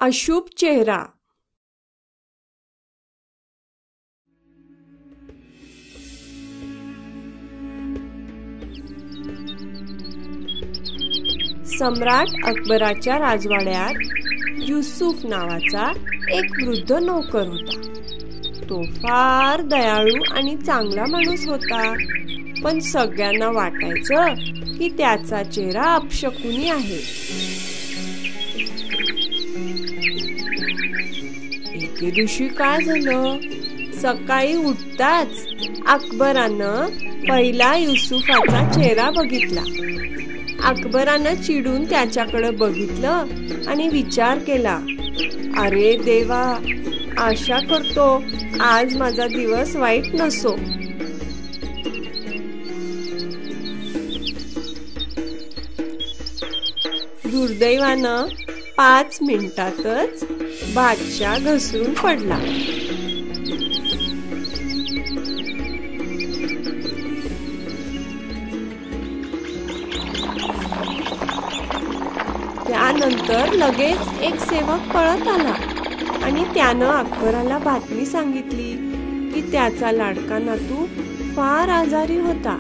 अशुभ चेहरा. सम्राट अकबराच्या राजवाड्यात युसुफ नावाचा एक वृद्ध नोकर होता. तो फार दयाळू आणि चांगला माणूस होता, पण सगळ्यांना वाटायचं की त्याचा चेहरा अपशकुनी आहे. एके दिवशी काय झालं, सकाळी उठताच अकबरानं पहिला युसुफाचा चेहरा बघितला. अकबरानं चिडून त्याच्याकडे बघितलं आणि विचार केला, अरे देवा, आशा करतो आज माझा दिवस वाईट नसो. दुर्दैवानं 5 मिनिटातच बादशाह घसरून पडला. त्यानंतर लगेच एक सेवक पळत आला आणि त्यानं अकबराला बातमी सांगितली की त्याचा लाडका नातू फार आजारी होता.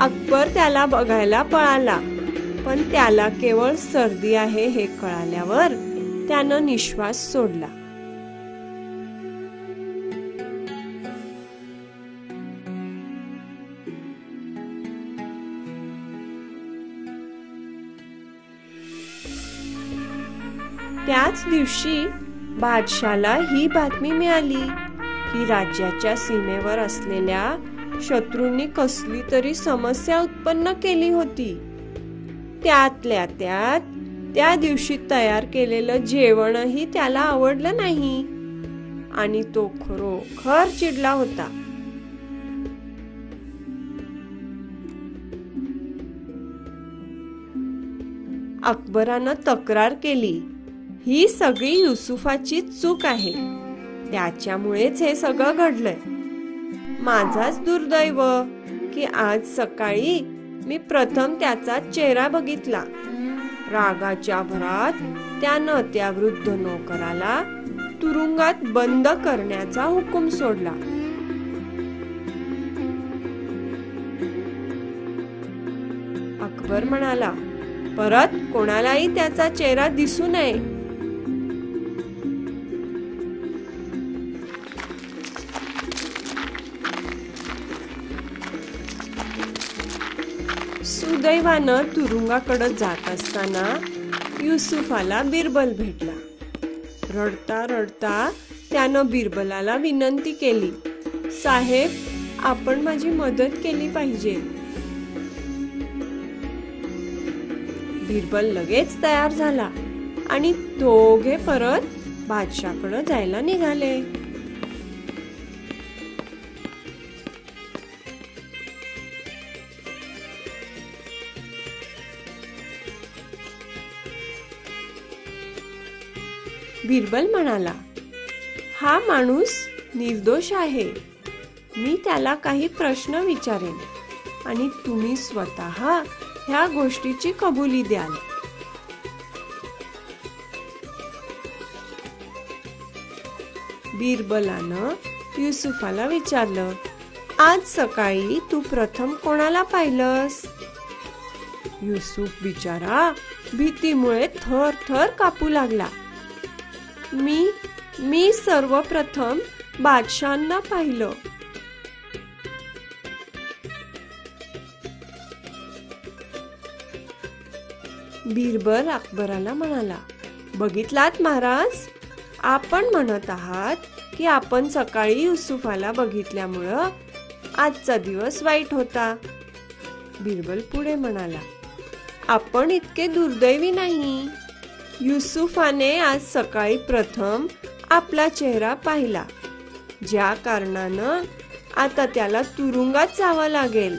अकबर त्याला बघायला पळाला, पण त्याला केवळ सर्दी आहे हे कळाल्यावर त्यानं निश्वास सोडला. त्याच दिवशी बादशाला ही बातमी मिळाली की राज्याच्या सीमेवर असलेल्या शत्रूंनी कसली तरी समस्या उत्पन्न केली होती. त्यातल्या त्यात त्या दिवशी तयार केलेलं जेवणही त्याला आवडलं नाही आणि तो खरोखर चिडला होता. अकबरानं तक्रार केली, ही सगळी युसुफाची चूक आहे, त्याच्यामुळेच हे सगळं घडलंय. माझाच दुर्दैव की आज सकाळी मी प्रथम त्याचा चेहरा बघितला. रागाच्या भरात त्यानं त्या वृद्ध नोकराला तुरुंगात बंद करण्याचा हुकूम सोडला. अकबर म्हणाला, परत कोणालाही त्याचा चेहरा दिसू नये. सुदैवानं तुरुंगाकडे जात असताना युसुफाला बिरबल भेटला. रडता रडता त्यानं बिरबलाला विनंती केली, साहेब, आपण माझी मदत केली पाहिजे. बिरबल लगेच तयार झाला आणि दोघे परत बादशाहकडे जायला निघाले. बिरबल म्हणाला, हा माणूस निर्दोष आहे. मी त्याला काही प्रश्न विचारेन आणि तुम्ही स्वतः ह्या गोष्टीची कबुली द्याल. बिरबलानं युसुफाला विचारलं, आज सकाळी तू प्रथम कोणाला पाहिलंस? युसुफ बिचारा भीतीमुळे थर थर कापू लागला. मी सर्वप्रथम बादशाहांना पाहिलं. बिरबल अकबराला म्हणाला, बघितलात महाराज, आपण म्हणत आहात की आपण सकाळी युसुफाला बघितल्यामुळं आजचा दिवस वाईट होता. बिरबल पुढे म्हणाला, आपण इतके दुर्दैवी नाही. युसुफाने आज सकाळी प्रथम आपला चेहरा पाहिला, ज्या कारणानं आता त्याला तुरुंगात जावं लागेल.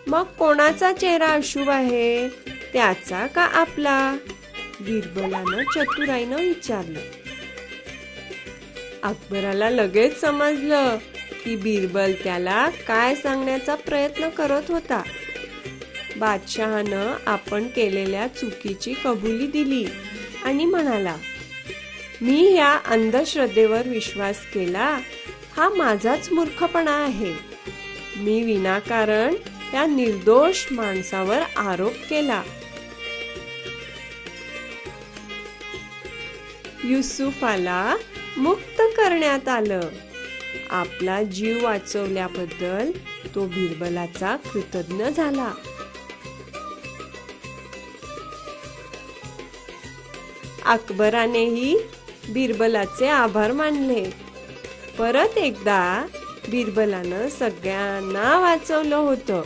मग कोणाचा चेहरा अशुभ आहे, त्याचा का आपला? बिरबलानं चतुराईनं विचारलं. अकबराला लगेच समजलं की बिरबल त्याला काय सांगण्याचा प्रयत्न करत होता. बादशहानं आपण केलेल्या चुकीची कबुली दिली आणि म्हणाला, मी ह्या अंधश्रद्धेवर विश्वास केला, हा माझाच मूर्खपणा आहे. मी विनाकारण या निर्दोष माणसावर आरोप केला. युसुफाला मुक्त करण्यात आलं. आपला जीव वाचवल्याबद्दल तो बिरबलाचा कृतज्ञ झाला. अकबरानेही बिरबलाचे आभार मानले. परत एकदा बिरबलानं सगळ्यांना वाचवलं होतं.